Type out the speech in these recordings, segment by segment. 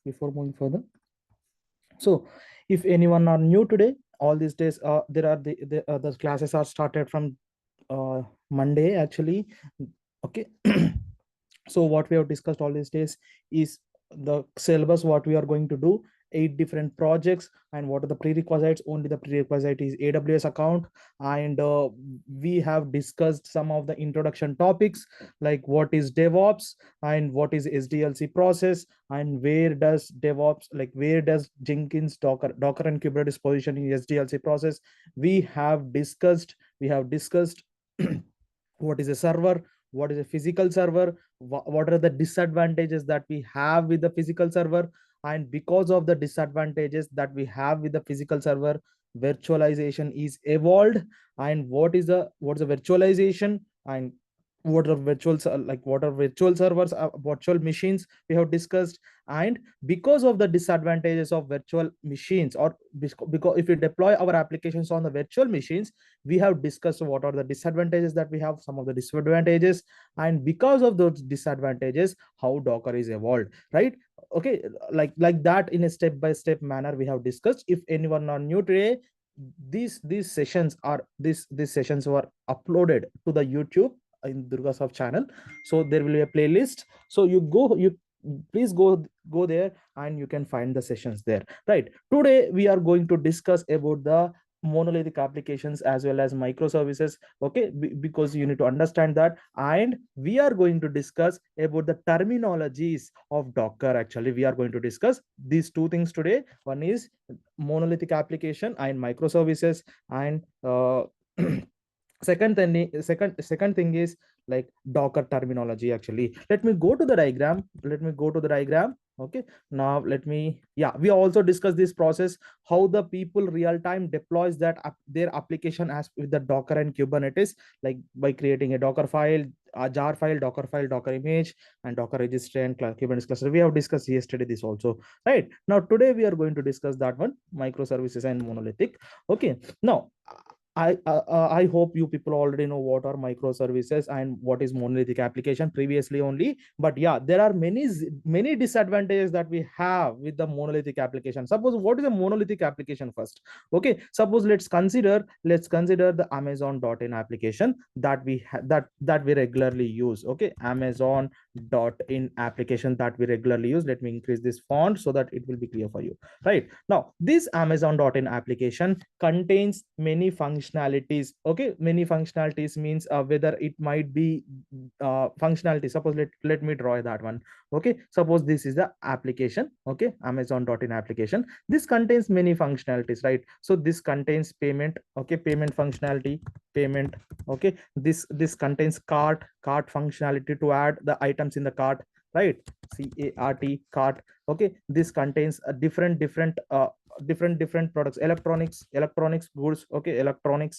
before moving further. So if anyone are new today, all these days, there are the classes are started from Monday actually. Okay. So what we have discussed all these days is the syllabus, what we are going to do, 8 different projects, and what are the prerequisites. Only the prerequisite is AWS account, and we have discussed some of the introduction topics, like what is DevOps and what is SDLC process, and where does DevOps, like where does Jenkins, Docker and Kubernetes position in SDLC process. We have discussed what is a server, what is a physical server, what are the disadvantages that we have with the physical server, and because of the disadvantages that we have with the physical server, virtualization is evolved. And what's the virtualization, and what are what are virtual servers, virtual machines, we have discussed. And because of the disadvantages of virtual machines, or because if we deploy our applications on the virtual machines, we have discussed what are the disadvantages that we have, some of the disadvantages, and because of those disadvantages, how Docker is evolved, right? Okay, like that, in a step-by-step manner we have discussed. If anyone are new today, these sessions were uploaded to the YouTube in DurgaSoft channel. So there will be a playlist, so you please go there and you can find the sessions there, right? Today we are going to discuss about the monolithic applications as well as microservices. Okay, because you need to understand that. And we are going to discuss about the terminologies of Docker. Actually, we are going to discuss these two things today. One is monolithic application and microservices, and second thing is like Docker terminology. Actually, let me go to the diagram. Okay, now we also discuss this process, how the people real time deploys their application as with the Docker and Kubernetes, like by creating a Docker file, a jar file, Docker file, Docker image, and Docker registry and Kubernetes cluster. We have discussed yesterday this also, right? Now today we are going to discuss that one, microservices and monolithic. Okay, now I hope you people already know what are microservices and what is monolithic application previously only. But yeah, there are many disadvantages that we have with the monolithic application. Suppose, what is a monolithic application first? Okay, suppose let's consider the Amazon.in application that we regularly use. Okay, Amazon.in application that we regularly use. Let me increase this font so that it will be clear for you. Right now, this Amazon.in application contains many functionalities. Okay, many functionalities means whether it might be functionality. Suppose let me draw that one. Okay, suppose this is the application. Okay, Amazon.in application. This contains many functionalities, right? So this contains payment. Okay, payment functionality, payment. Okay, this contains cart functionality to add the items in the cart, right? cart. Okay, this contains a different products, electronics goods. Okay, electronic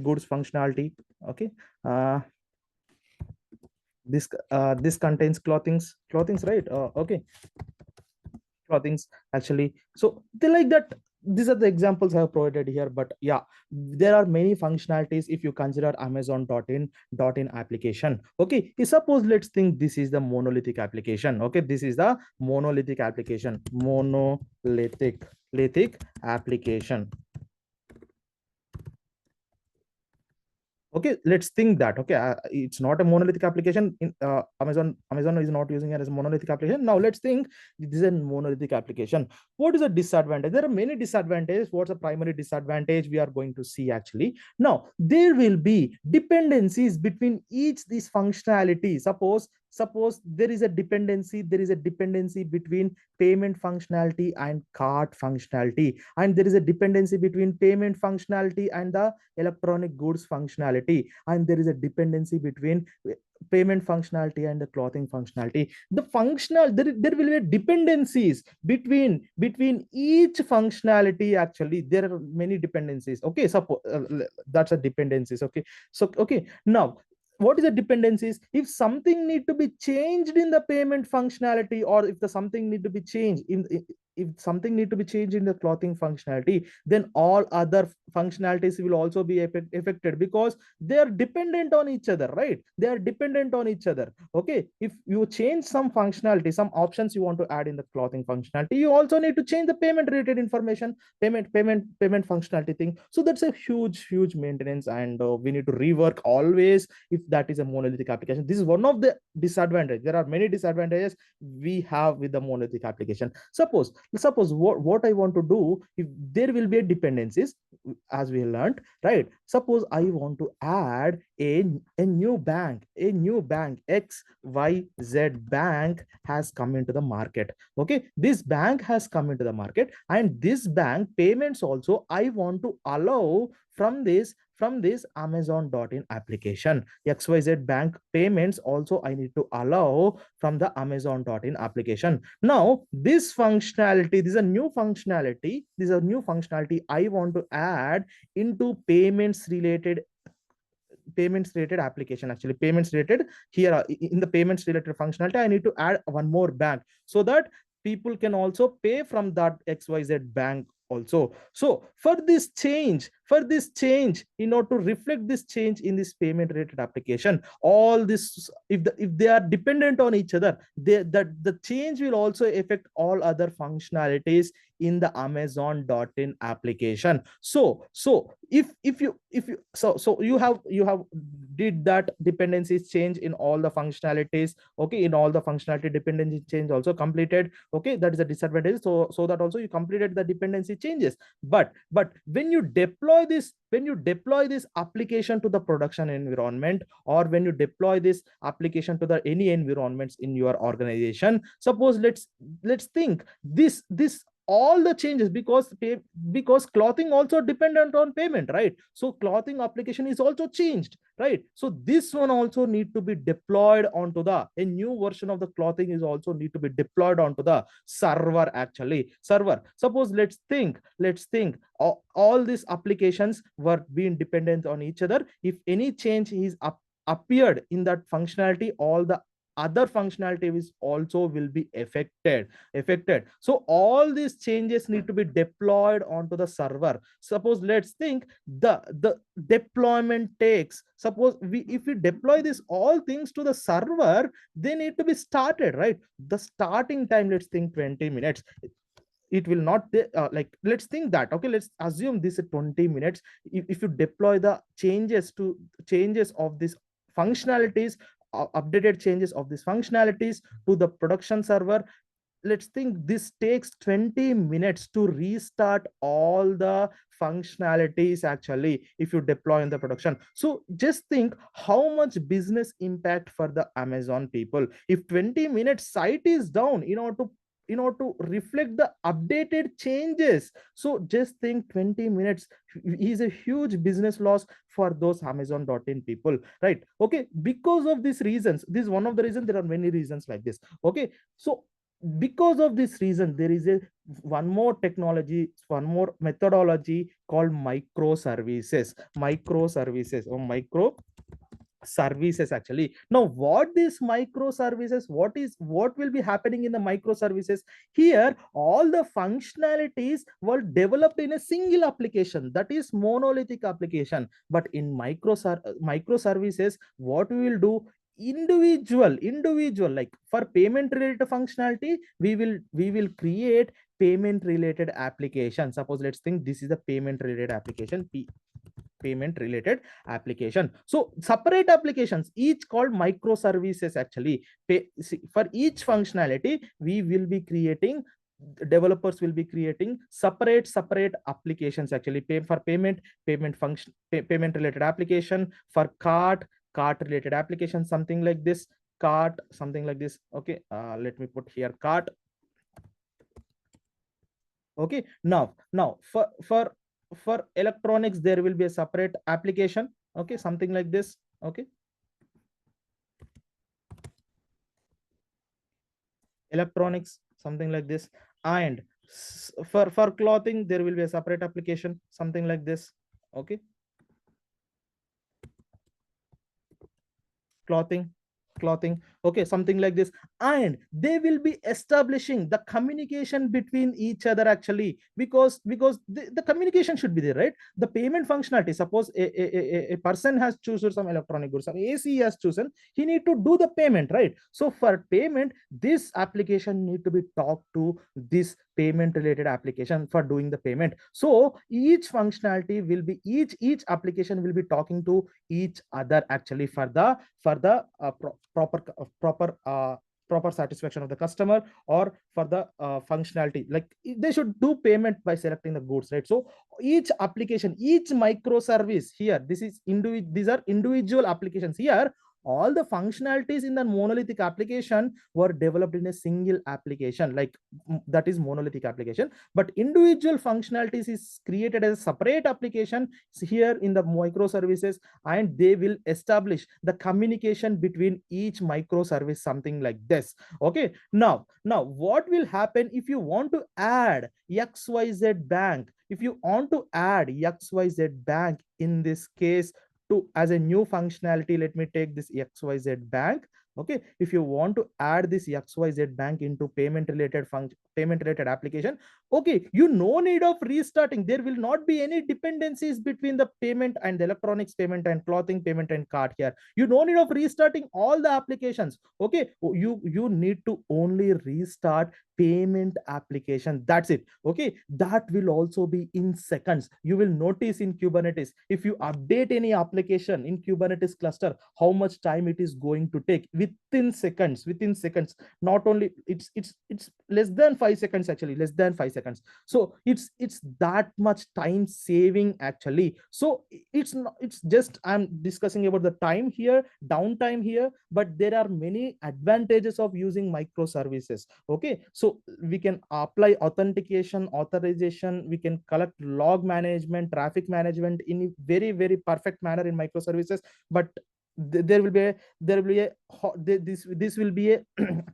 goods functionality. Okay, this contains clothings, right? Okay, clothings actually. So they like that. These are the examples I have provided here, but yeah, there are many functionalities if you consider Amazon.in application. Okay, suppose let's think this is the monolithic application. Okay, this is the monolithic application, monolithic application. Okay, let's think that. Okay, it's not a monolithic application. In Amazon is not using it as a monolithic application. Now let's think this is a monolithic application. What is a disadvantage? There are many disadvantages. What's a primary disadvantage we are going to see? Actually, now there will be dependencies between each these functionality. Suppose there is a dependency between payment functionality and cart functionality, and there is a dependency between payment functionality and the electronic goods functionality, and there is a dependency between payment functionality and the clothing functionality. There will be dependencies between each functionality. Actually, there are many dependencies. Okay, suppose that's a dependencies. Okay, so okay, now what is the dependencies? If something need to be changed in the payment functionality, or if the something need to be changed if something need to be changed in the clothing functionality, then all other functionalities will also be affected, because they are dependent on each other, right? They are dependent on each other. Okay, if you change some functionality, some options you want to add in the clothing functionality, you also need to change the payment related information, payment functionality thing. So that's a huge maintenance, and we need to rework always if that is a monolithic application. This is one of the disadvantages. There are many disadvantages we have with the monolithic application. Suppose what I want to do, if there will be a dependencies, as we learned, right? Suppose I want to add a new bank, XYZ bank has come into the market. Okay, this bank has come into the market, and this bank payments also I want to allow from this Amazon.in application. XYZ bank payments also I need to allow from the Amazon.in application. Now this functionality, this is a new functionality, I want to add into payments related application. Actually, payments related, here in the payments related functionality, I need to add one more bank, so that people can also pay from that XYZ bank also. So for this change, in order to reflect this change in this payment related application, all this, if they are dependent on each other, the change will also affect all other functionalities in the Amazon.in application. So you have did that dependencies change in all the functionalities. Okay, in all the functionality dependency change also completed. Okay, that is a disadvantage. So that also you completed the dependency changes. But when you deploy this application to the production environment, or when you deploy this application to the any environments in your organization, suppose let's think this all the changes, because clothing also dependent on payment, right? So clothing application is also changed, right? So this one also need to be deployed onto the, a new version of the clothing is also need to be deployed onto the server. Actually, server, suppose let's think all these applications were being dependent on each other. If any change is appeared in that functionality, all the other functionality is also will be affected. So all these changes need to be deployed onto the server. Suppose let's think the deployment takes, suppose if we deploy this all things to the server, they need to be started, right? The starting time, let's think 20 minutes. It will not like, let's think that, okay, let's assume this is 20 minutes. If you deploy the changes of this functionalities, updated changes of these functionalities to the production server, let's think this takes 20 minutes to restart all the functionalities, actually, if you deploy in the production. So just think how much business impact for the Amazon people if 20 minutes site is down in order to reflect the updated changes. So just think 20 minutes is a huge business loss for those Amazon.in people, right? Okay, because of these reasons, this is one of the reasons, there are many reasons like this. Okay, so because of this reason, there is a one more technology, one more methodology called microservices or micro services. Actually, now what these microservices, what will be happening in the microservices? Here all the functionalities were developed in a single application, that is monolithic application. But in microservices, what we will do, individual, like for payment related functionality, we will create payment related application. Suppose let's think this is a payment related application, payment related application. So separate applications, each called microservices. Actually, for each functionality, we will be creating, developers will be creating separate applications. Actually, payment function, payment related application, for cart related application, something like this, cart, something like this. Okay, let me put here cart. Okay, now for electronics, there will be a separate application. Okay, something like this. Okay, electronics, something like this. And for clothing, there will be a separate application, something like this. Okay, clothing. okay, something like this. And they will be establishing the communication between each other actually, because the communication should be there, right? The payment functionality, suppose a person has chosen some electronic goods, some AC has chosen, he need to do the payment, right? So for payment, this application need to be talked to this payment related application for doing the payment. So each functionality will be, each application will be talking to each other actually for the proper satisfaction of the customer, or for the functionality, like they should do payment by selecting the goods, right? So each application, each microservice here, these are individual applications here. All the functionalities in the monolithic application were developed in a single application, like that is monolithic application, but individual functionalities is created as a separate application here in the microservices, and they will establish the communication between each microservice, something like this. Okay, now what will happen if you want to add XYZ bank? If you want to add XYZ bank in this case to as a new functionality, let me take this XYZ bank. Okay, if you want to add this XYZ bank into payment related function, payment related application, okay, you no need of restarting. There will not be any dependencies between the payment and the electronics payment and clothing payment and cart here. You no need of restarting all the applications. Okay, you need to only restart payment application, that's it. Okay, that will also be in seconds. You will notice in Kubernetes, if you update any application in Kubernetes cluster, how much time it is going to take within seconds. Not only it's less than 5 seconds, actually less than 5 seconds. So it's that much time saving actually. So it's not, it's just, I'm discussing about the time here, downtime here, but there are many advantages of using microservices. Okay, so we can apply authentication, authorization, we can collect log management, traffic management in a very perfect manner in microservices. But there will be this will be a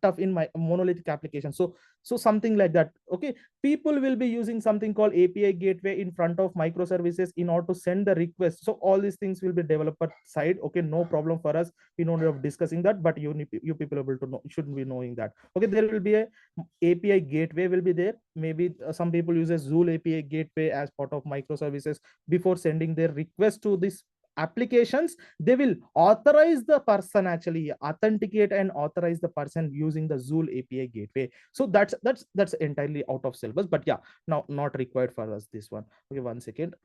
tough in my monolithic application. So something like that. Okay, people will be using something called API gateway in front of microservices in order to send the request. So all these things will be developer side. Okay, no problem for us, we don't have discussing that, but you people able to know, shouldn't be knowing that. Okay, there will be a API gateway will be there. Maybe some people use a Zool API gateway as part of microservices. Before sending their request to this applications, they will authorize the person, actually authenticate and authorize the person using the Zool API gateway. So that's entirely out of syllabus, but yeah, now not required for us this one. Okay, one second.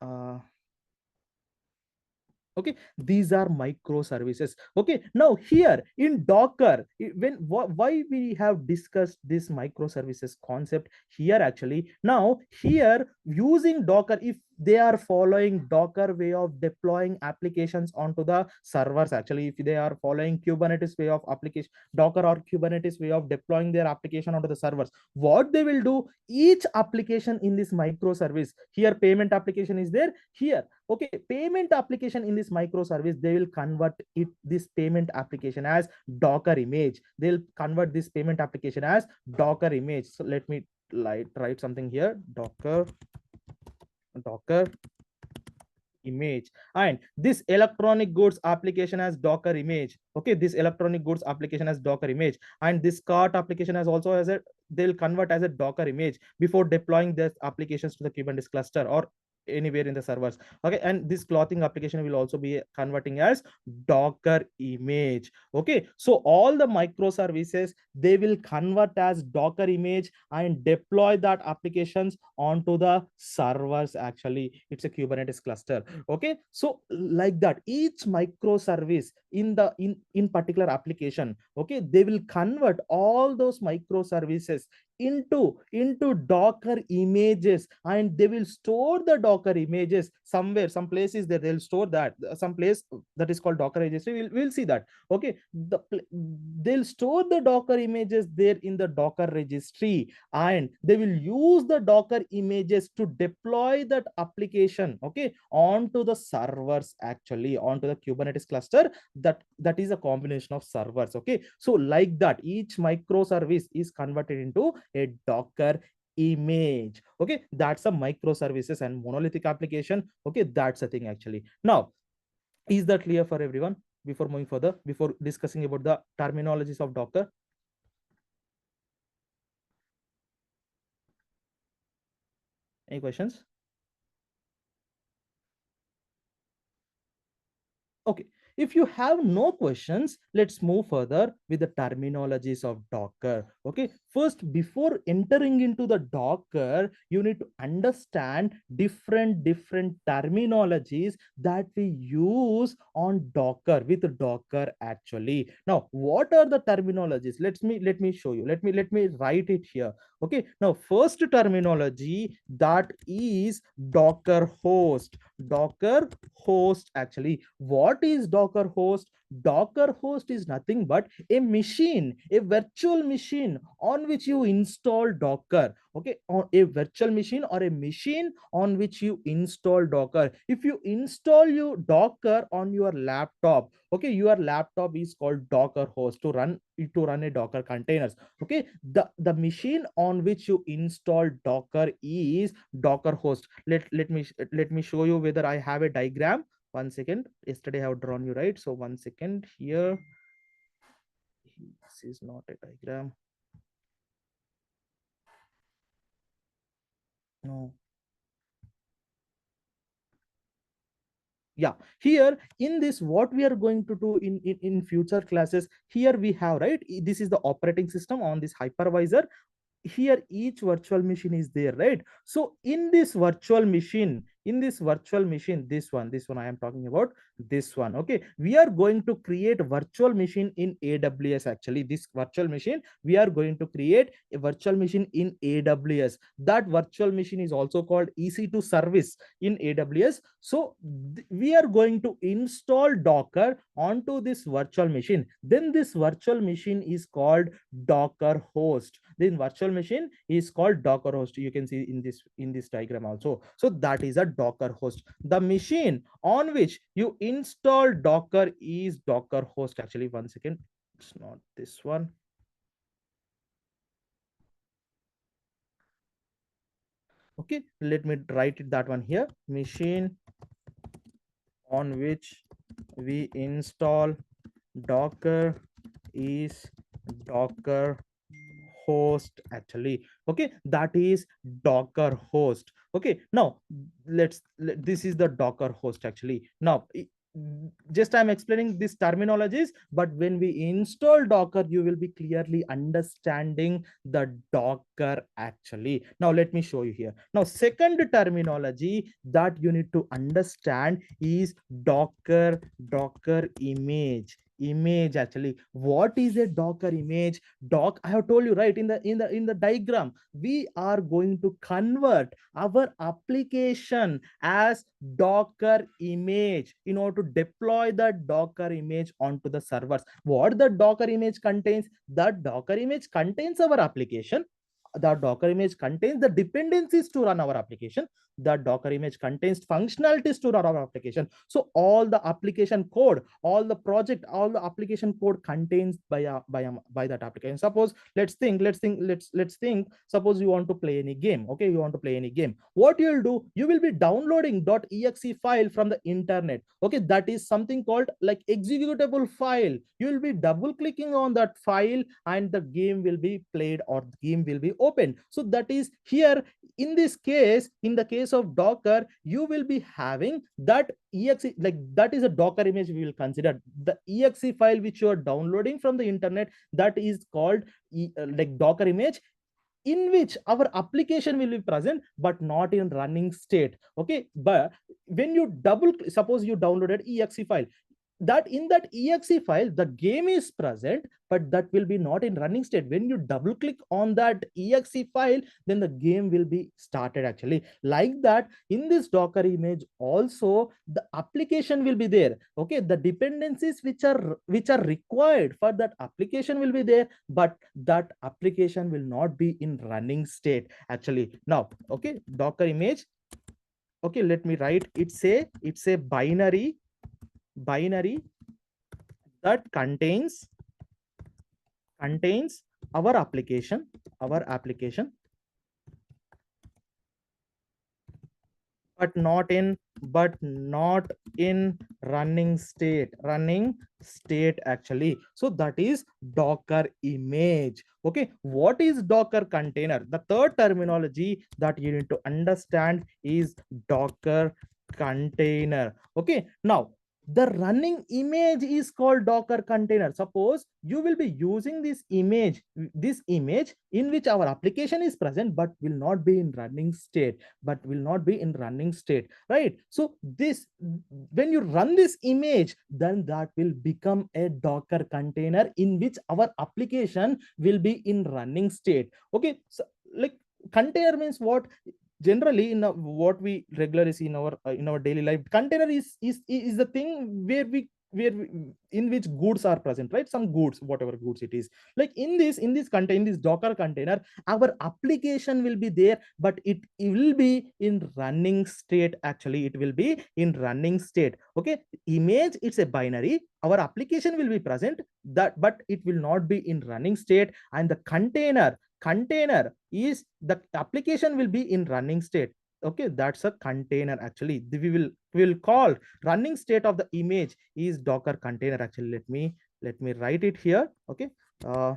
Okay, these are microservices. Okay, now here in Docker, why we have discussed this microservices concept here, actually now here using Docker, if they are following Docker way of deploying applications onto the servers, actually if they are following Kubernetes way of application, Docker or Kubernetes way of deploying their application onto the servers, what they will do, each application in this microservice, here payment application is there here. Okay, payment application in this microservice, they will convert it, this payment application as Docker image. They'll convert this payment application as Docker image. So let me write something here, Docker image, and this electronic goods application as Docker image. Okay, this electronic goods application as Docker image, and this cart application as also as a, they'll convert as a Docker image before deploying this applications to the Kubernetes cluster or anywhere in the servers. Okay, and this clothing application will also be converting as Docker image. Okay, so all the microservices, they will convert as Docker image and deploy that applications onto the servers. Actually it's a Kubernetes cluster. Okay, so like that, each microservice in the in particular application, okay, they will convert all those microservices into Docker images, and they will store the Docker images somewhere, some places that they'll store that, some place that is called Docker registry. We'll see that. Okay, they'll store the Docker images there in the Docker registry, and they will use the Docker images to deploy that application, okay, onto the servers, actually onto the Kubernetes cluster. That is a combination of servers. Okay, so like that, each microservice is converted into a Docker image. Okay, that's a microservices and monolithic application. Okay, that's a thing actually. Now, is that clear for everyone? before moving further, before discussing about the terminologies of Docker? Any questions? Okay, if you have no questions, let's move further with the terminologies of Docker. Okay, first, before entering into the Docker, you need to understand different terminologies that we use on Docker, with Docker actually. Now, what are the terminologies? Let me show you. Let me write it here. Okay, now first terminology, that is Docker host. Docker host actually. What is Docker host? Docker host is nothing but a machine, a virtual machine on which you install Docker. Okay, on a virtual machine or a machine on which you install Docker. If you install your Docker on your laptop, okay, your laptop is called Docker host to run a Docker containers. Okay, the machine on which you install Docker is Docker host. Let me show you whether I have a diagram. One second. Yesterday I have drawn you, right? So one second here. This is not a diagram. No. Yeah, here in this, what we are going to do in future classes, here we have, right, this is the operating system on this hypervisor. Here each virtual machine is there, right? So in this virtual machine, this one I am talking about, this one. Okay, we are going to create virtual machine in AWS. Actually, this virtual machine, we are going to create a virtual machine in AWS. That virtual machine is also called EC2 service in AWS. So we are going to install Docker onto this virtual machine. Then this virtual machine is called Docker host. Then virtual machine is called Docker host. You can see in this diagram also. So that is a Docker host. The machine on which you install Docker is Docker host. Actually, one second, it's not this one. Okay, let me write it, that one here. Machine on which we install Docker is Docker host actually. Okay, that is Docker host. Okay, now this is the Docker host actually. Now just I'm explaining these terminologies, but when we install Docker, you will be clearly understanding the Docker actually. Now let me show you here. Now second terminology that you need to understand is Docker image actually. What is a Docker image? I have told you, right, in the diagram, we are going to convert our application as Docker image in order to deploy the Docker image onto the servers. What the Docker image contains? The Docker image contains our application. The Docker image contains the dependencies to run our application. The Docker image contains functionalities to run our application. So all the application code, all the project, all the application code contains by that application. Suppose let's think. Suppose you want to play any game. Okay, you want to play any game. What you'll do, you will be downloading .exe file from the internet. Okay, that is something called like executable file. You will be double clicking on that file and the game will be played or the game will be opened. So that is here. In this case, in the case of Docker, you will be having that exe, like that is a Docker image. We will consider the exe file which you are downloading from the internet, that is called like Docker image, in which our application will be present but not in running state. Okay, but when you suppose you downloaded exe file, that in that exe file the game is present, but that will be not in running state. When you double click on that exe file, then the game will be started actually. Like that, in this Docker image also, the application will be there. Okay, the dependencies which are required for that application will be there, but that application will not be in running state actually. Now, okay, Docker image. Okay, let me write. It's a binary that contains our application but not in running state actually. So that is Docker image. Okay, what is Docker container? The third terminology that you need to understand is Docker container. Okay, now the running image is called Docker container. Suppose you will be using this image in which our application is present but will not be in running state, right? So this, when you run this image, then that will become a Docker container in which our application will be in running state. Okay, so like container means what? Generally what we regularly see in our daily life, container is the thing where we in which goods are present, right? Some goods, whatever goods it is, like in this container, in this Docker container, our application will be there, but it will be in running state. Actually, it will be in running state. Okay, image, it's a binary, our application will be present, that but it will not be in running state. And the container is the application will be in running state. Okay, that's a container. Actually, we will call running state of the image is Docker container. Actually, let me write it here. Okay, uh,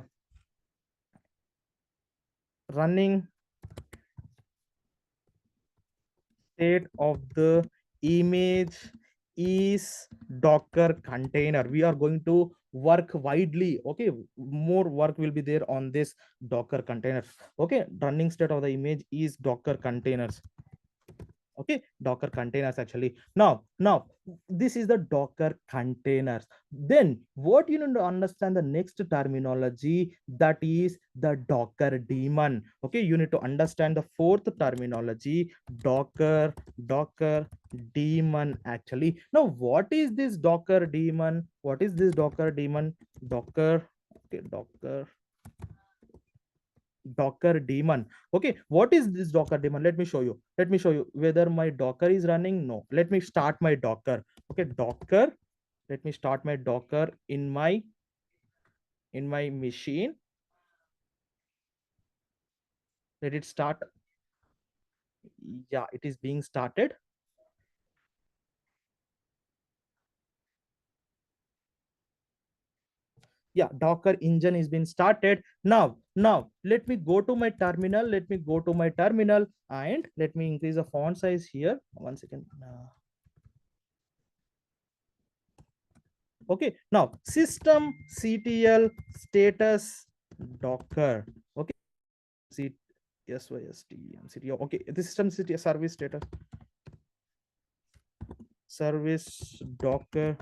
running state of the image is Docker container. We are going to work widely. Okay, more work will be there on this Docker container. Okay, running state of the image is Docker containers. Okay, Docker containers. Actually, now this is the Docker containers. Then what you need to understand, the next terminology, that is the Docker daemon. Okay, you need to understand the fourth terminology, Docker daemon. Actually, now what is this Docker daemon? What is this Docker daemon? Docker, okay, Docker daemon. Okay, what is this Docker daemon? Let me show you whether my Docker is running. No, let me start my Docker. Okay, Docker, let me start my Docker in my machine. Let it start. Yeah, it is being started. Yeah, Docker engine is being started. Now let me go to my terminal. And let me increase the font size here. One second. Okay, now systemctl status Docker. Okay, C SYST. Okay, the systemctl service Docker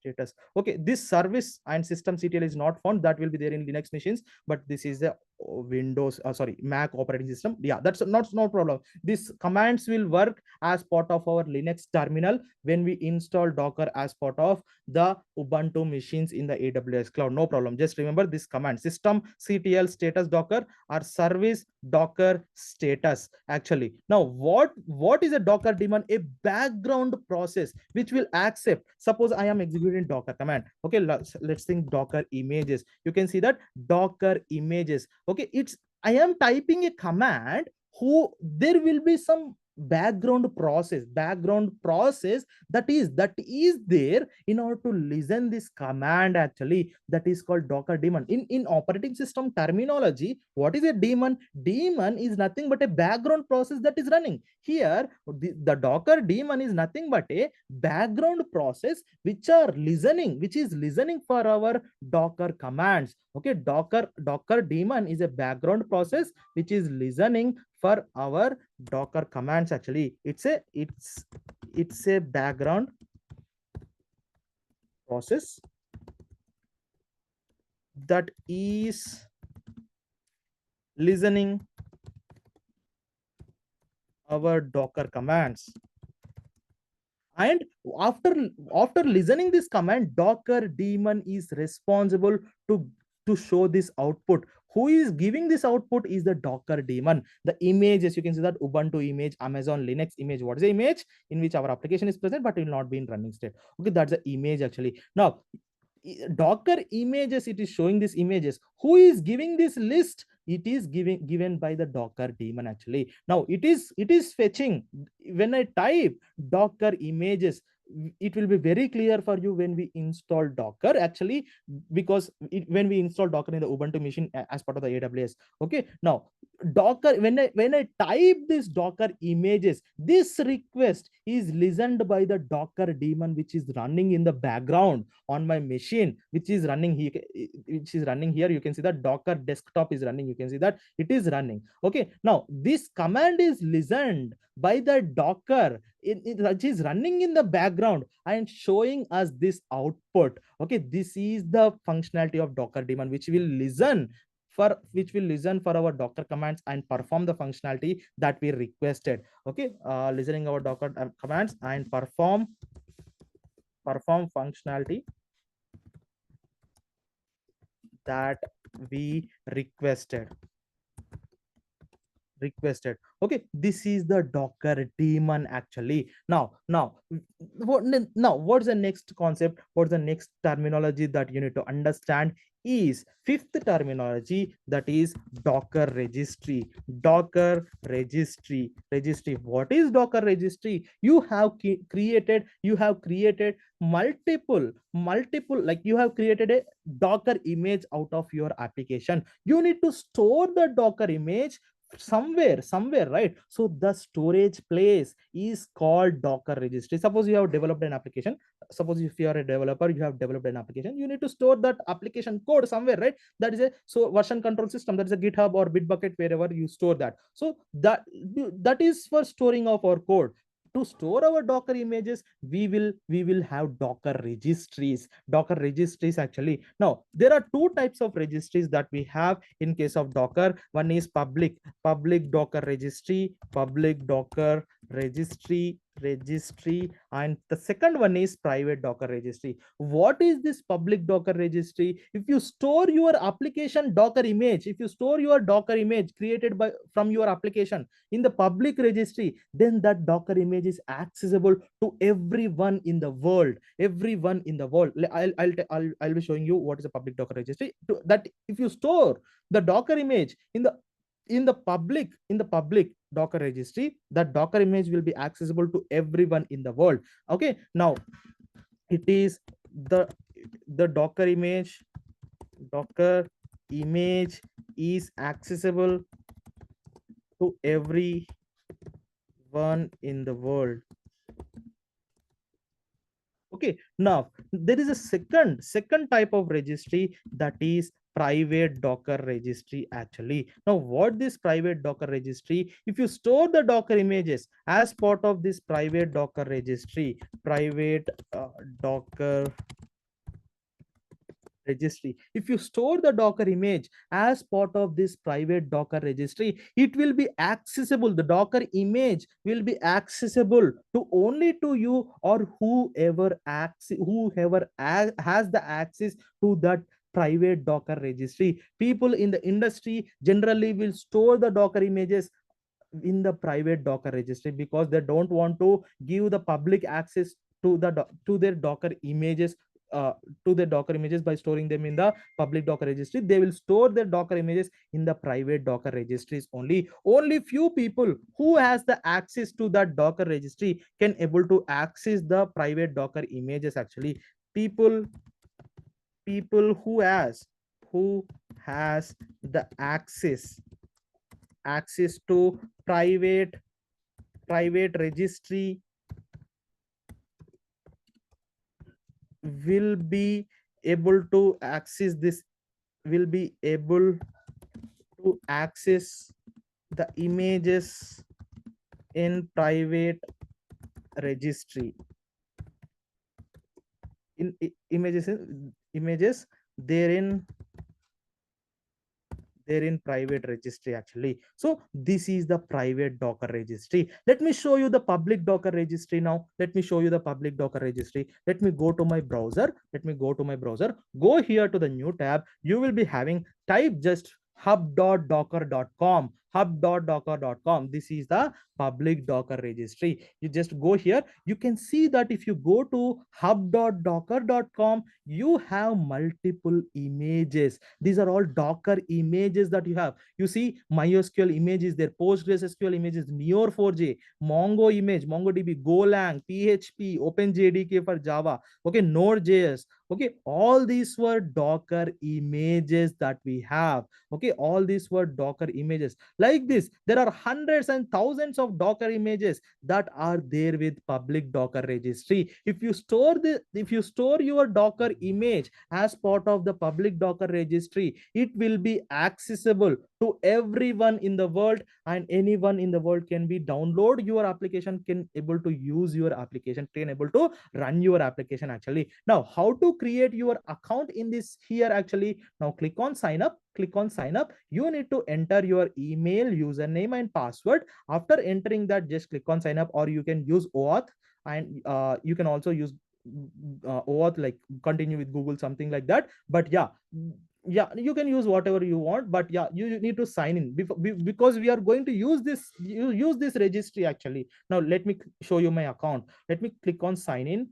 status. Okay, this service and systemctl is not found. That will be there in Linux machines, but this is the Windows, sorry, Mac operating system. Yeah, that's not no problem. These commands will work as part of our Linux terminal when we install Docker as part of the Ubuntu machines in the AWS cloud. No problem. Just remember this command: systemctl status Docker or service Docker status. Actually, now what is a Docker daemon? A background process which will accept. Suppose I am executing Docker command. Okay, let's think Docker images. You can see that Docker images. Okay, it's, I am typing a command who there will be some background process that is there in order to listen this command. Actually, that is called Docker daemon. In operating system terminology, what is a daemon? Daemon is nothing but a background process that is running. Here the Docker daemon is nothing but a background process which is listening for our Docker commands. Okay, Docker daemon is a background process which is listening for our Docker commands. Actually, it's a background process that is listening our Docker commands. And after listening this command, Docker daemon is responsible to show this output. Who is giving this output is the Docker daemon. The images, you can see that Ubuntu image, Amazon Linux image. What is the image? In which our application is present, but it will not be in running state. Okay, that's the image. Actually, now Docker images, it is showing these images. Who is giving this list? it is given by the Docker daemon actually. Now it is fetching. When I type Docker images, it will be very clear for you when we install Docker actually, because when we install Docker in the Ubuntu machine as part of the AWS. Okay, now Docker, when I type this Docker images, this request is listened by the Docker daemon, which is running in the background on my machine, which is running here. You can see that Docker desktop is running. You can see that it is running. Okay, now this command is listened by the Docker. It is running in the background and showing us this output. Okay, this is the functionality of Docker daemon, which will listen for our Docker commands and perform the functionality that we requested. Okay, listening our Docker commands and perform functionality that we requested. Okay, this is the Docker daemon actually. Now what's the next concept, what's the next terminology that you need to understand is fifth terminology, that is Docker registry. What is Docker registry? You have created multiple, like you have created a Docker image out of your application. You need to store the Docker image somewhere, right? So the storage place is called Docker registry. Suppose you have developed an application. Suppose if you are a developer, you have developed an application, you need to store that application code somewhere, right? That is a version control system, that is a GitHub or Bitbucket, wherever you store that. So that is for storing of our code. To store our Docker images, we will have Docker registries. Actually, now there are two types of registries that we have in case of Docker. One is public Docker registry, and the second one is private Docker registry. What is this public Docker registry? If you store your application Docker image, created from your application in the public registry, then that Docker image is accessible to everyone in the world. I'll be showing you what is a public Docker registry. That if you store the Docker image in the public Docker registry, that Docker image will be accessible to everyone in the world. Okay, now it is the Docker image is accessible to everyone in the world. Okay, now there is a second type of registry, that is private Docker registry actually. Now what this private Docker registry, if you store the Docker images as part of this private Docker registry, Docker registry, if you store the Docker image as part of this private Docker registry, it will be accessible, the Docker image will be accessible to only to you or whoever has the access to that private Docker registry. People in the industry generally will store the Docker images in the private Docker registry because they don't want to give the public access to their Docker images, by storing them in the public Docker registry. They will store their Docker images in the private Docker registries only. Only few people who has the access to that Docker registry can able to access the private Docker images actually. People who has the access to private registry will be able to access the images in private registry. Images therein private registry actually. So this is the private Docker registry. Let me show you the public Docker registry now. Let me go to my browser. Go here to the new tab. You will be having, type just hub.docker.com. hub.docker.com. This is the public Docker registry. You just go here. You can see that if you go to hub.docker.com, you have multiple images. These are all Docker images that you have. You see MySQL image is there, PostgreSQL image is Neo4j, Mongo image, MongoDB, Golang, PHP, OpenJDK for Java, okay, Node.js. Okay, all these were Docker images that we have. Okay, all these were Docker images. Like this, there are hundreds and thousands of Docker images that are there with public Docker registry. If you store your Docker image as part of the public Docker registry, it will be accessible to everyone in the world, and anyone in the world can be download your application, can able to use your application, can able to run your application actually. Now, how to create your account in this here actually? Now click on sign up. You need to enter your email, username and password. After entering that, just click on sign up, or you can use OAuth, and you can also use OAuth, like continue with Google, something like that. But yeah, you can use whatever you want, but yeah, you need to sign in because we are going to use this registry actually. Now let me show you my account. Let me click on sign in.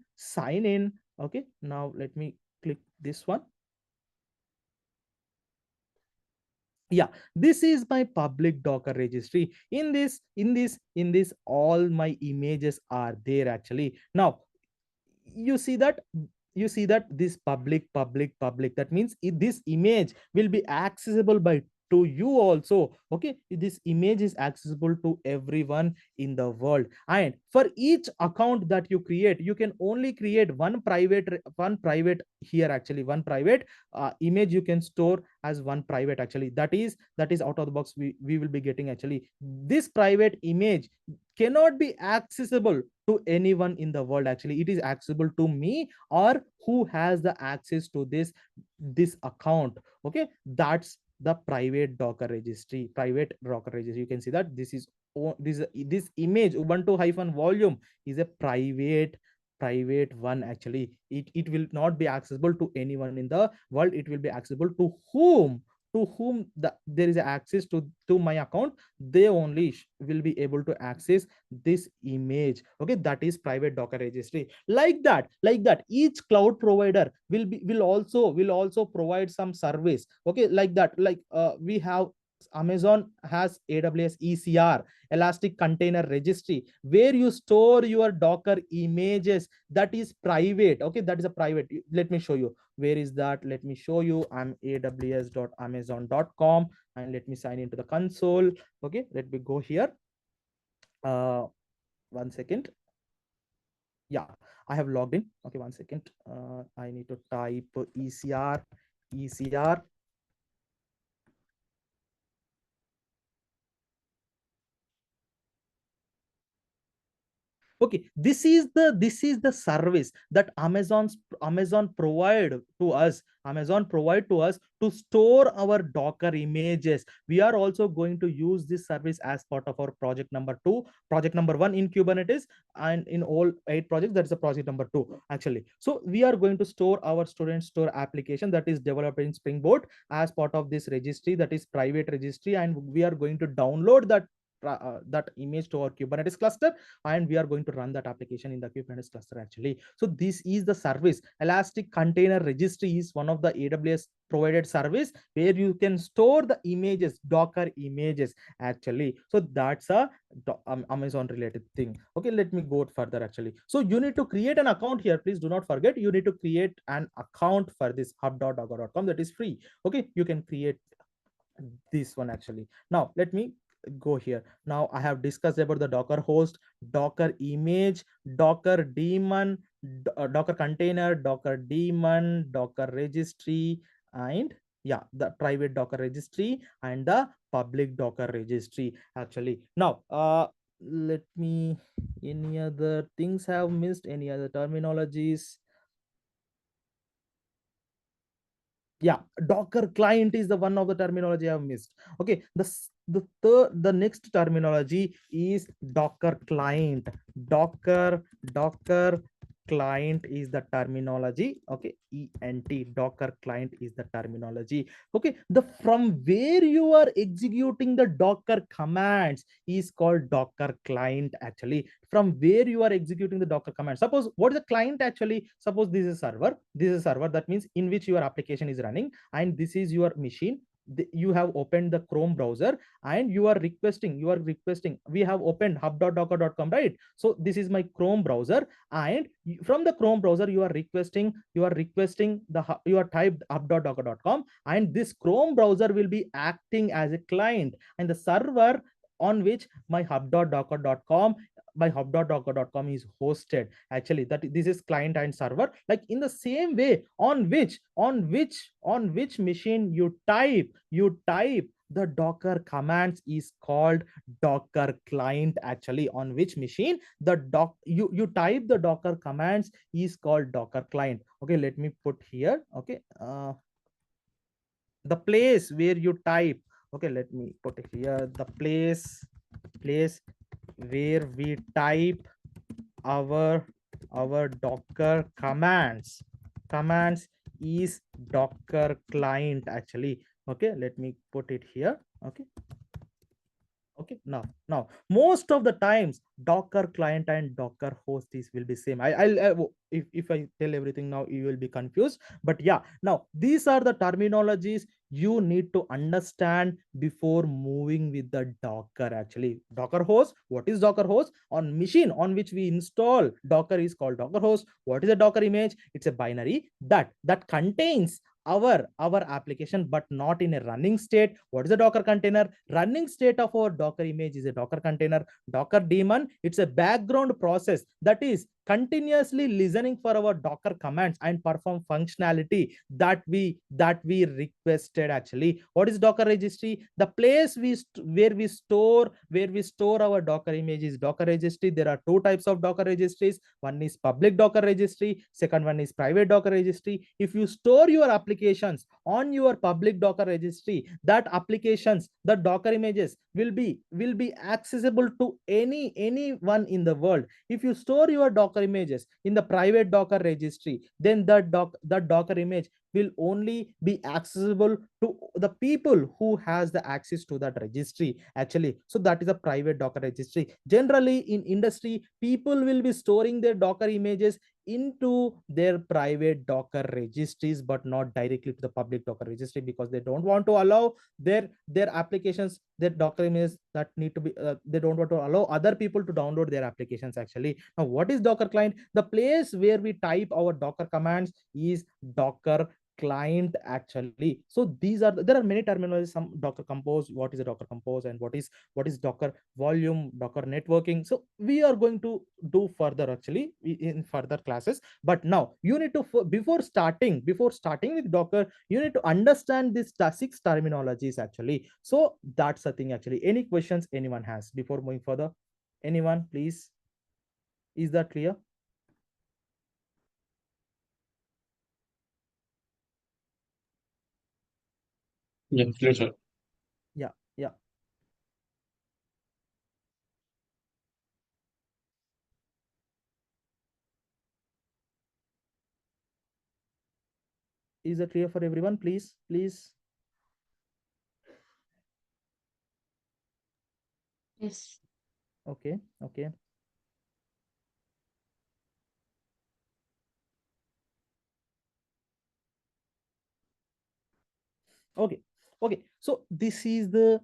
Okay, now let me click this one. Yeah, this is my public Docker registry. In this all my images are there actually. Now you see that this public, that means this image will be accessible by to you also. Okay, this image is accessible to everyone in the world, and for each account that you create, you can only create one private here actually, one private image you can store as one private actually. That is out of the box we will be getting actually. This private image cannot be accessible to anyone in the world actually. It is accessible to me, or who has the access to this account. Okay, that's the private Docker registry. You can see that this image ubuntu-volume is a private one actually. It will not be accessible to anyone in the world. It will be accessible to whom there is access to my account. They only will be able to access this image. Okay, that is private Docker registry. Like that each cloud provider will also provide some service. Okay, like that, like we have Amazon has AWS ECR, Elastic Container Registry, where you store your Docker images. That is private. Okay, that is a private. Let me show you. Where is that? Let me show you. I'm aws.amazon.com, and let me sign into the console. Okay, let me go here. uh 1 second. Yeah, I have logged in. Okay, 1 second. I need to type ECR. Okay, this is the service that Amazon provide to us to store our Docker images. We are also going to use this service as part of our project number 2, project number 1 in Kubernetes, and in all 8 projects, that's a project number 2 actually. So we are going to store our student store application that is developed in Springboard as part of this registry, that is private registry, and we are going to download that image to our Kubernetes cluster, and we are going to run that application in the Kubernetes cluster actually. So this is the service. Elastic Container Registry is one of the AWS provided service where you can store the images, Docker images actually. So that's a Amazon related thing. Okay, let me go further actually. So you need to create an account here. Please do not forget, you need to create an account for this hub.docker.com. That is free. Okay, you can create this one actually. Now let me go here. Now I have discussed about the Docker host, Docker image, Docker daemon, Docker container, Docker daemon, Docker registry, and yeah, the private Docker registry and the public Docker registry actually. Now let me, any other things have missed, any other terminologies? Yeah, Docker client is the one of the terminology I've missed. Okay, the next terminology is Docker client. Docker client is the terminology. Okay, ENT, Docker client is the terminology. Okay, the from where you are executing the Docker commands is called Docker client. Actually, from where you are executing the Docker command, suppose what is the client? Actually, suppose this is server, this is server, that means in which your application is running, and this is your machine. You have opened the Chrome browser and you are requesting, we have opened hub.docker.com, right? So this is my Chrome browser, and from the Chrome browser you are requesting you are typed hub.docker.com, and this Chrome browser will be acting as a client, and the server on which my hub.docker.com is hosted. Actually, that this is client and server. Like in the same way, on which machine you type the Docker commands is called Docker client. Actually, on which machine the you type the Docker commands is called Docker client. Okay, let me put here. Okay, the place where you type. Okay, let me put here the place where we type our Docker commands is Docker client. Actually, okay, let me put it here. Okay, okay, now most of the times Docker client and Docker host is will be same. If I tell everything now, you will be confused, but yeah, now these are the terminologies you need to understand before moving with the Docker. Actually, Docker host, what is Docker host? On machine on which we install Docker is called Docker host. What is a Docker image? It's a binary that contains our application, but not in a running state. What is a Docker container? Running state of our Docker image is a Docker container. Docker daemon, it's a background process that is continuously listening for our Docker commands and perform functionality that we requested. Actually, what is Docker registry? The place where we store our Docker image is Docker registry. There are two types of Docker registries. One is public Docker registry, second one is private Docker registry. If you store your applications on your public Docker registry, that applications, the Docker images will be accessible to anyone in the world. If you store your Docker images in the private Docker registry, then the Docker image will only be accessible to the people who has the access to that registry. Actually, so that is a private Docker registry. Generally in industry, people will be storing their Docker images into their private Docker registries, but not directly to the public Docker registry, because they don't want to allow their applications, their Docker images that need to be they don't want to allow other people to download their applications. Actually, now what is Docker client? The place where we type our Docker commands is Docker client. Actually, so there are many terminologies. Some Docker compose, what is a Docker compose, and what is Docker volume, Docker networking. So we are going to do further actually in further classes. But now you need to, before starting with Docker, you need to understand these six terminologies. Actually, so that's the thing. Actually, any questions anyone has before moving further? Anyone, please? Is that clear? Yeah, clear, sir. Yeah, yeah. Is that clear for everyone? Please. Yes. Okay, okay. Okay, okay, so this is the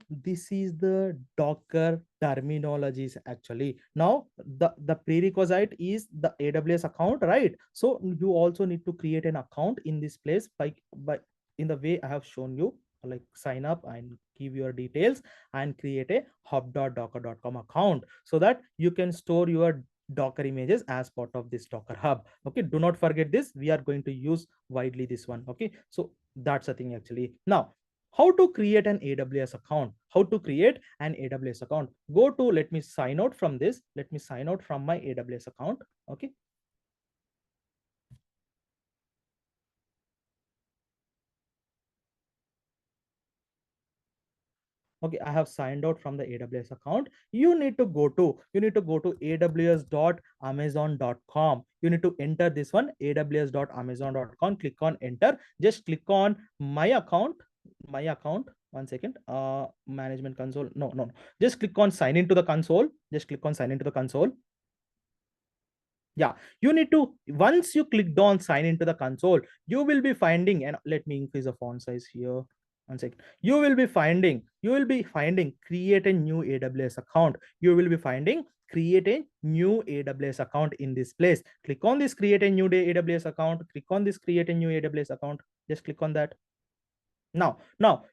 Docker terminologies. Actually, now the prerequisite is the AWS account, right? So you also need to create an account in this place by in the way I have shown you, like sign up and give your details and create a hub.docker.com account, so that you can store your Docker images as part of this Docker hub. Okay, do not forget this, we are going to use widely this one. Okay, so that's the thing. Actually, now how to create an AWS account? How to create an AWS account? Go to, let me sign out from this. Let me sign out from my AWS account. Okay, Okay, I have signed out from the AWS account. You need to go to aws.amazon.com. You need to enter this one, aws.amazon.com. Click on enter. Just click on my account. My account. One second. Management console. No, no, no. Just click on sign into the console. Just click on sign into the console. Yeah, you need to, once you clicked on sign into the console, you will be finding, and let me increase the font size here. One second. You will be finding create a new AWS account. You will be finding create a new AWS account in this place. Click on this create a new AWS account. Click on this create a new AWS account. Just click on that. Now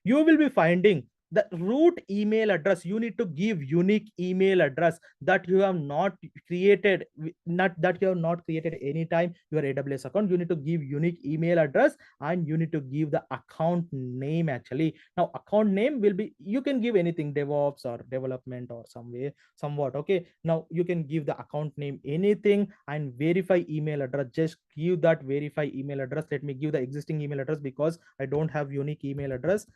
you will be finding the root email address. You need to give unique email address that you have not created, not that you have not created anytime your AWS account. You need to give unique email address, and you need to give the account name. Actually, now account name will be, you can give anything, DevOps or development or some way, somewhat. Okay, now you can give the account name anything, and verify email address. Just give that verify email address. Let me give the existing email address because I don't have unique email address.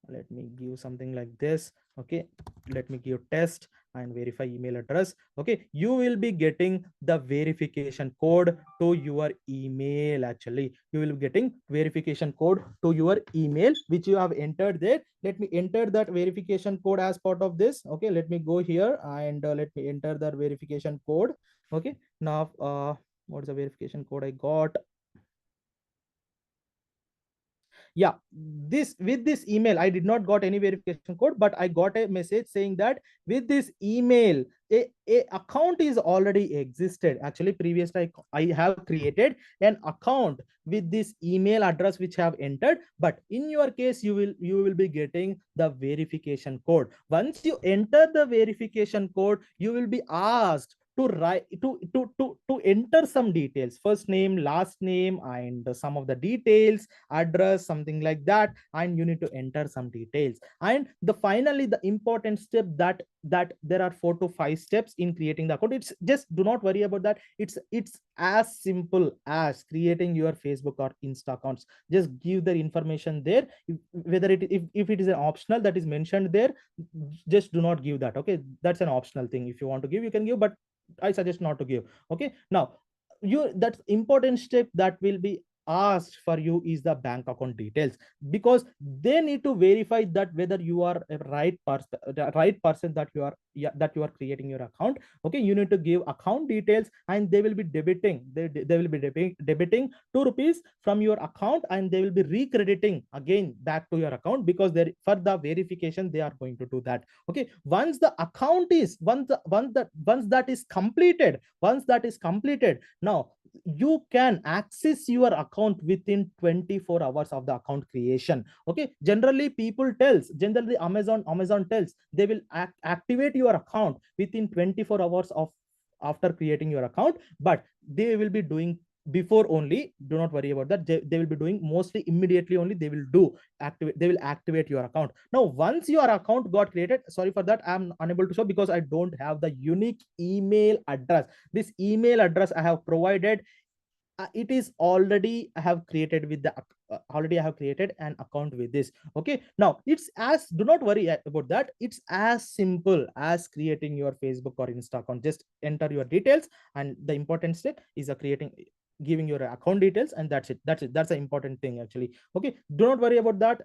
Let me give something like this. Okay, let me give test and verify email address. Okay, you will be getting the verification code to your email. Actually, you will be getting verification code to your email which you have entered there. Let me enter that verification code as part of this. Okay, let me go here and let me enter that verification code. Okay, now what's the verification code I got? Yeah, this, with this email I did not got any verification code, but I got a message saying that with this email a account is already existed. Actually, previously I have created an account with this email address which I have entered, but in your case you will be getting the verification code. Once you enter the verification code, you will be asked to write to enter some details, first name, last name, and some of the details, address, something like that, and you need to enter some details. And the finally the important step, that there are 4 to 5 steps in creating the account. It's just, do not worry about that. It's as simple as creating your Facebook or Insta accounts. Just give the information there. Whether if it is an optional that is mentioned there, just do not give that. Okay, that's an optional thing. If you want to give, you can give, but I suggest not to give. Okay, now that important step that will be asked for you is the bank account details, because they need to verify that whether you are a right person that you are, yeah, that you are creating your account. Okay, you need to give account details, and they will be they will be debiting 2 rupees from your account, and they will be recrediting again back to your account, because they, for the verification, they are going to do that. Okay, once the account is once that is completed, now you can access your account within 24 hours of the account creation. Okay, generally Amazon tells they will activate your account within 24 hours of after creating your account, but they will be doing before only. Do not worry about that. They will be doing mostly immediately only. They will activate your account. Now once your account got created, sorry for that, I'm unable to show because I don't have the unique email address. This email address I have provided, it is already I have created with the already I have created an account with this. Okay, now it's as, do not worry about that. It's as simple as creating your Facebook or Insta account. Just enter your details, and the important step is creating, giving your account details, and that's the important thing actually. Okay, do not worry about that.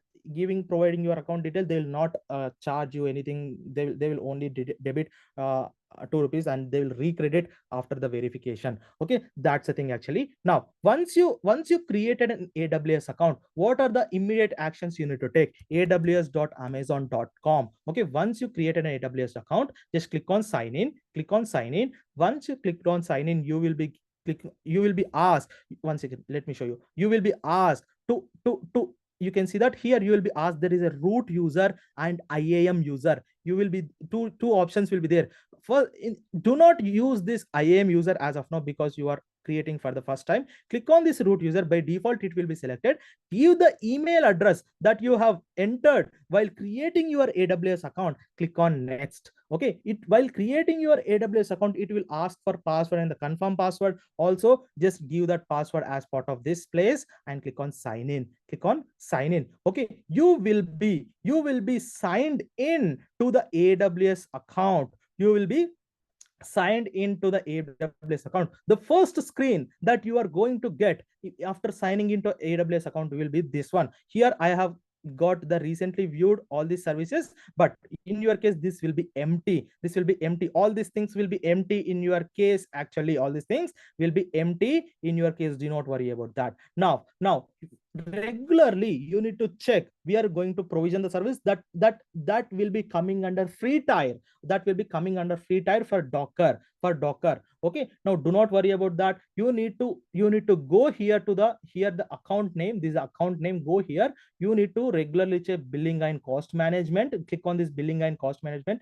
Providing your account detail, they will not charge you anything. They will only debit 2 rupees, and they will recredit after the verification. Okay, that's the thing actually. Now once you created an AWS account, what are the immediate actions you need to take? aws.amazon.com. Okay, once you created an AWS account, just click on sign in. Once you click on sign in, you will be asked, one second, let me show you. You will be asked to you can see that here you will be asked, there is a root user and IAM user. You will be two options will be there. do not use this IAM user as of now, because you are creating for the first time. Click on this root user. By default it will be selected. Give the email address that you have entered while creating your AWS account. Click on next. Okay, while creating your AWS account, it will ask for password and the confirm password. Also just give that password as part of this place and click on sign in. Click on sign in. Okay, you will be signed in to the AWS account. You will be signed into the AWS account. The first screen that you are going to get after signing into AWS account will be this one. Here I have got the recently viewed all these services, but in your case this will be empty. This will be empty. All these things will be empty in your case. Actually all these things will be empty in your case. Do not worry about that. Now regularly you need to check. We are going to provision the service that will be coming under free tier. That will be coming under free tier for Docker. Okay, now do not worry about that. You need to go here to the account name. This account name, go here. You need to regularly check billing and cost management. Click on this billing and cost management.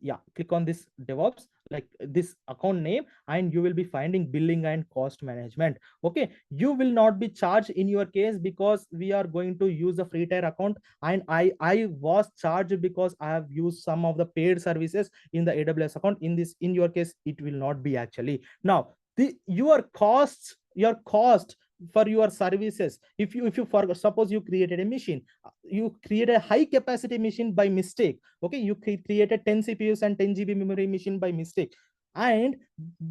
Yeah, click on this DevOps, like this account name, and you will be finding billing and cost management. Okay, you will not be charged in your case because we are going to use the free tier account, and I was charged because I have used some of the paid services in the AWS account. In your case it will not be actually. Now your cost for your services, if you forget, suppose you created a machine, you create a high capacity machine by mistake. Okay, you created 10 CPUs and 10 GB memory machine by mistake, and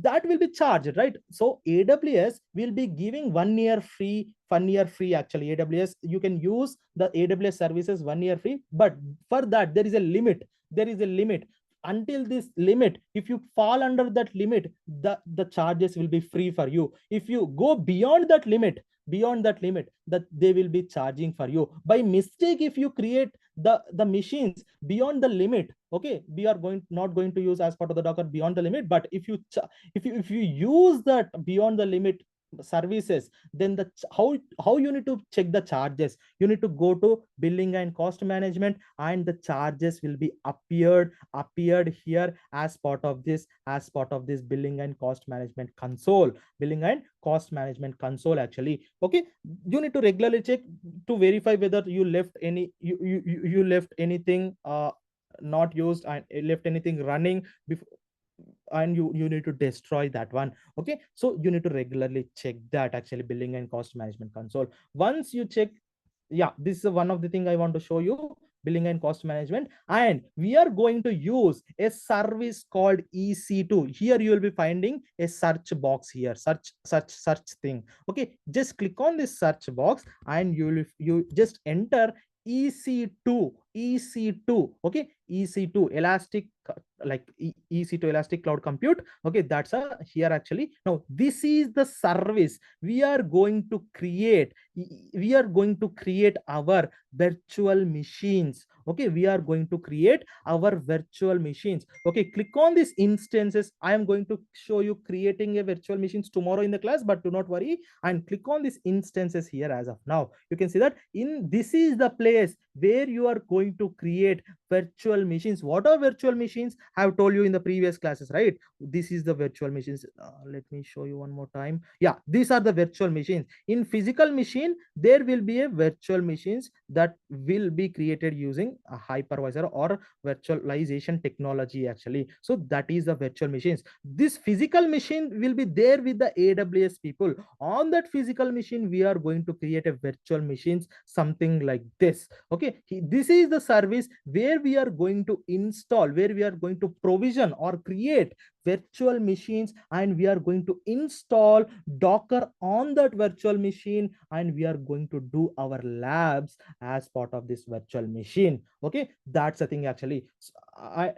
that will be charged, right? So AWS will be giving 1 year free. Actually AWS, you can use the AWS services 1 year free, but for that there is a limit. Until this limit, if you fall under that limit, the charges will be free for you. If you go beyond that limit, that they will be charging for you. By mistake, if you create the machines beyond the limit, okay, we are not going to use as part of the Docker beyond the limit. But if you use that beyond the limit services, then how you need to check the charges. You need to go to billing and cost management, and the charges will be appeared here as part of this billing and cost management console. Actually. Okay, you need to regularly check to verify whether you left you left anything not used and left anything running before, and you need to destroy that one. Okay, so you need to regularly check that actually billing and cost management console. Once you check, yeah, this is one of the thing I want to show you, billing and cost management. And we are going to use a service called EC2. Here you will be finding a search box here, search thing. Okay, just click on this search box and you just enter EC2. Okay, EC2 elastic, like EC2 elastic cloud compute. Okay, that's here actually. Now this is the service we are going to create. Our virtual machines. Okay, we are going to create our virtual machines. Okay, click on these instances. I am going to show you creating a virtual machines tomorrow in the class, but do not worry, and click on these instances here. As of now, you can see that this is the place where you are going to create virtual machines. What are virtual machines? I have told you in the previous classes, right? This is the virtual machines. Let me show you one more time. Yeah, these are the virtual machines. In physical machine, there will be a virtual machines that will be created using a hypervisor or virtualization technology actually. So that is the virtual machines. This physical machine will be there with the AWS people. On that physical machine, we are going to create a virtual machines, something like this. Okay, this is the service where we are going to install, where we are going to provision or create virtual machines, and we are going to install Docker on that virtual machine, and we are going to do our labs as part of this virtual machine. Okay, that's the thing actually.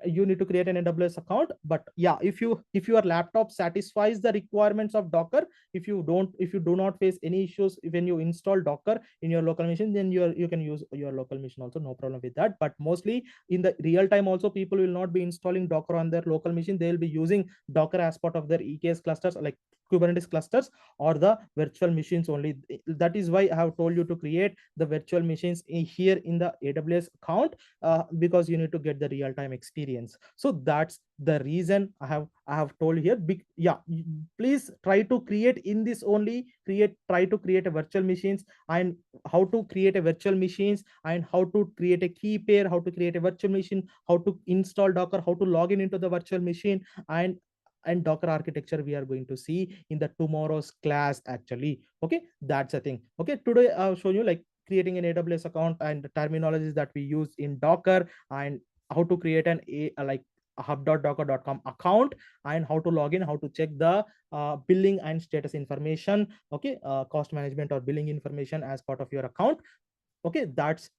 You need to create an AWS account, but yeah, if your laptop satisfies the requirements of Docker, if you do not face any issues when you install Docker in your local machine, then you can use your local machine also, no problem with that. But mostly in the real time also, people will not be installing Docker on their local machine. They will be using Docker as part of their EKS clusters, like Kubernetes clusters, or the virtual machines only. That is why I have told you to create the virtual machines here in the AWS account, because you need to get the real-time experience. So that's The reason I have told here, yeah, please try to create in this only, try to create a virtual machines, and how to create a virtual machines, and how to create a key pair, how to create a virtual machine, how to install Docker, how to log in into the virtual machine, and Docker architecture we are going to see in the tomorrow's class actually. Okay, that's the thing. Okay, today I'll show you like creating an AWS account and the terminologies that we use in Docker, and how to create like a hub.docker.com account, and how to log in, how to check the billing and status information. Okay, cost management or billing information as part of your account. Okay, that's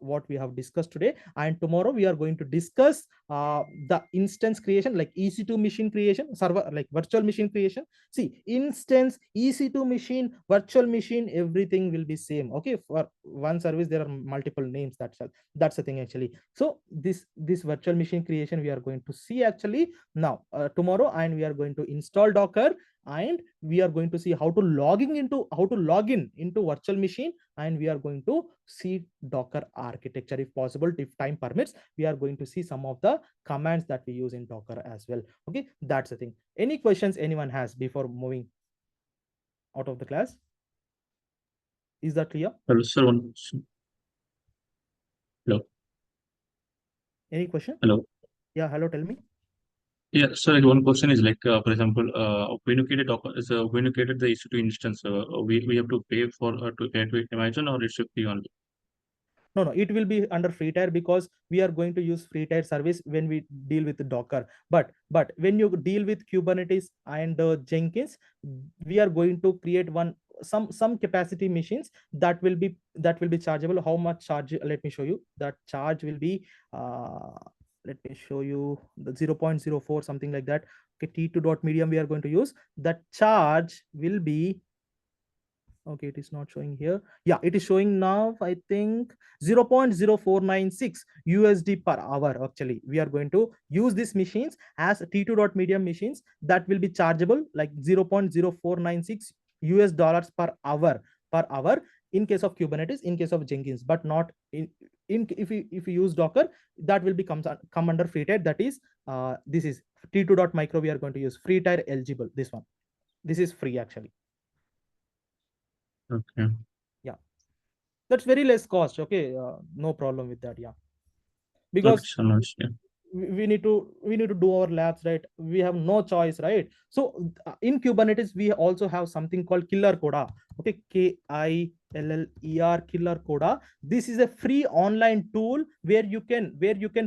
what we have discussed today, and tomorrow we are going to discuss the instance creation, like EC2 machine creation, server like virtual machine creation. See, instance, EC2 machine, virtual machine, everything will be same. Okay, for one service there are multiple names. That's the thing actually. So this virtual machine creation we are going to see actually now tomorrow, and we are going to install Docker, and we are going to see how to log in into virtual machine, and we are going to see Docker architecture if possible. If time permits, we are going to see some of the commands that we use in Docker as well. Okay, that's the thing. Any questions anyone has before moving out of the class? Is that clear? Hello, sir. One question. Hello. Any question? Hello. Yeah, hello, tell me. Yeah, so like one question is like, for example, when you create a Docker, when you created the EC2 instance, we have to pay for to get to imagine, or it should be only. No, it will be under free tier, because we are going to use free tier service when we deal with the Docker. But when you deal with Kubernetes and Jenkins, we are going to create some capacity machines that will be chargeable. How much charge? Let me show you. That charge will be let me show you the 0.04, something like that. Okay, T2 dot medium we are going to use. That charge will be, okay, it is not showing here. Yeah, it is showing now, I think 0.0496 USD per hour. Actually, we are going to use these machines as T2 dot medium machines that will be chargeable like 0.0496 US dollars per hour in case of Kubernetes, in case of Jenkins, but not in if you use Docker, that will come under free tier. That is this is T2 dot micro. We are going to use free tier eligible. This one, this is free actually. Okay. Yeah, that's very less cost. Okay, no problem with that. Yeah, Okay, because so much. Yeah. we need to do our labs, right? We have no choice, right? So in Kubernetes we also have something called killer coda. Okay, KILLER, killer coda. This is a free online tool where you can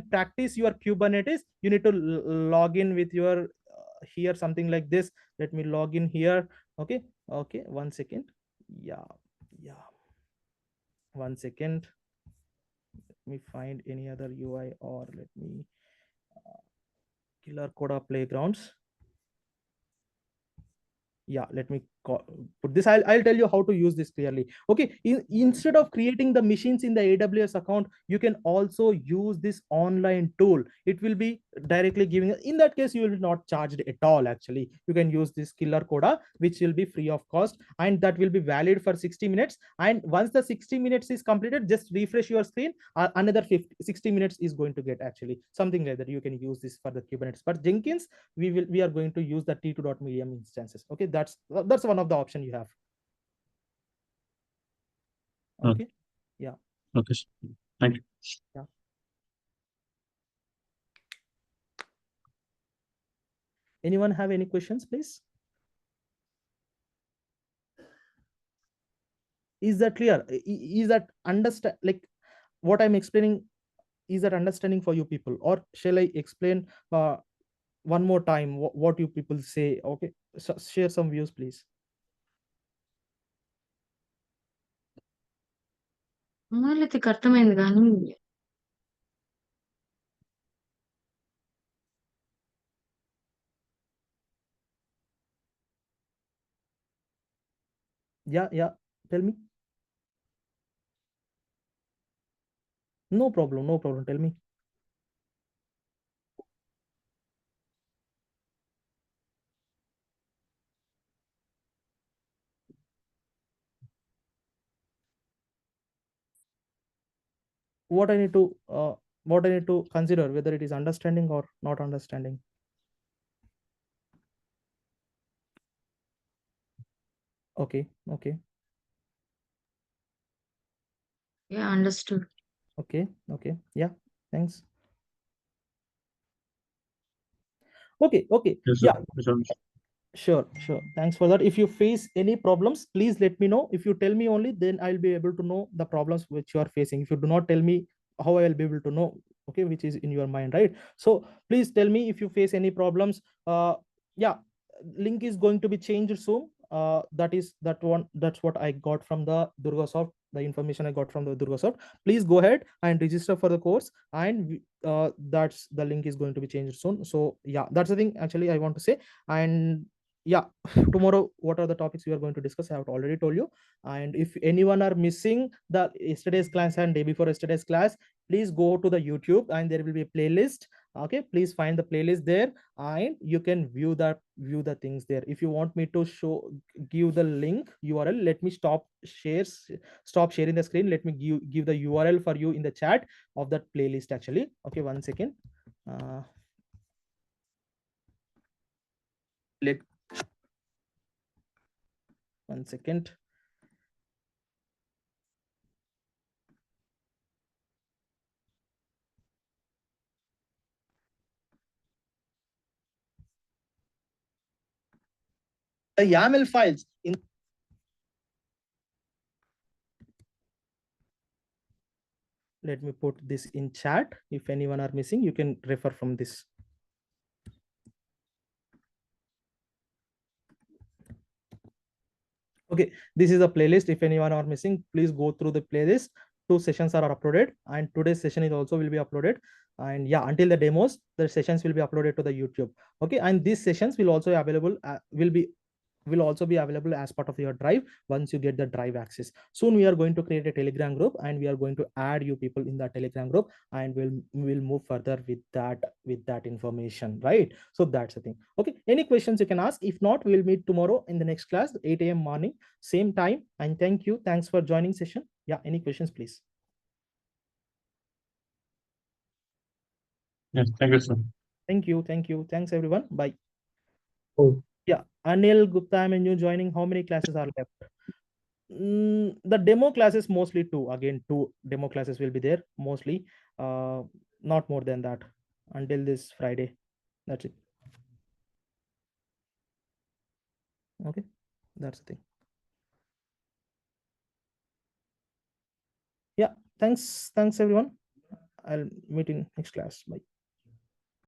practice your Kubernetes. You need to log in with your here, something like this. Let me log in here. Okay, 1 second. Yeah, 1 second. Let me find any other UI, or let me killer coda playgrounds. Yeah, let me put this. I'll tell you how to use this clearly. Okay, instead of creating the machines in the AWS account, you can also use this online tool. It will be directly giving, in that case you will be not charged at all. Actually, you can use this killer coda, which will be free of cost, and that will be valid for 60 minutes. And once the 60 minutes is completed, just refresh your screen. Another 60 minutes is going to get, actually something like that. You can use this for the Kubernetes. But Jenkins, we are going to use the T2 dot medium instances. Okay, that's one of the option you have. Okay. Okay, yeah. Okay. Thank you. Yeah, anyone have any questions, please? Is that clear? Is that understand, like what I'm explaining, is that understanding for you people, or shall I explain one more time what you people say? Okay, so share some views, please. వాళ్ళైతే అర్థమైంది కానీ Yeah, tell me. No problem, tell me. What I need to what I need to consider, whether it is understanding or not understanding. Okay, okay, Yeah, understood. okay, okay. Yeah, thanks. Okay, okay. Yes, sir. Yeah, Yes, sir. sure, sure. Thanks for that. If you face any problems, please let me know. If you tell me only, then I'll be able to know the problems which you are facing. If you do not tell me, how I will be able to know, okay, which is in your mind, right? So please tell me if you face any problems. Yeah, link is going to be changed soon. That is that one. That's what I got from the DurgaSoft. The information I got from the DurgaSoft. Please go ahead and register for the course, and that's the link is going to be changed soon. So yeah, that's the thing actually I want to say. And yeah, tomorrow what are the topics we are going to discuss, I have already told you. And if anyone are missing the yesterday's class and day before yesterday's class, please go to the YouTube and there will be a playlist. Okay, please find the playlist there, and you can view the things there. If you want me to show, give the link URL, let me stop sharing the screen. Let me give the URL for you in the chat of that playlist actually. Okay, one second. Let One second. The YAML files in. Let me put this in chat. If anyone are missing, you can refer from this. Okay, this is a playlist. If anyone are missing, please go through the playlist. 2 sessions are uploaded, and today's session is also will be uploaded. And yeah, until the demos, the sessions will be uploaded to the YouTube. Okay, and these sessions will also available will also be available as part of your drive once you get the drive access. Soon we are going to create a Telegram group, and we are going to add you people in that Telegram group, and we'll move further with that information, right? So that's the thing. Okay, any questions you can ask. If not, we'll meet tomorrow in the next class, 8 a.m. morning, same time. And thank you. Thanks for joining session. Yeah, any questions, please? Yes, thank you, sir. Thank you. Thank you. Thanks, everyone. Bye. Oh. Yeah, Anil Gupta, and you joining. How many classes are left? The demo classes mostly two. Again, two demo classes will be there mostly. Not more than that until this Friday. That's it. Okay, that's the thing. Yeah, thanks everyone. I'll meet in next class. Bye.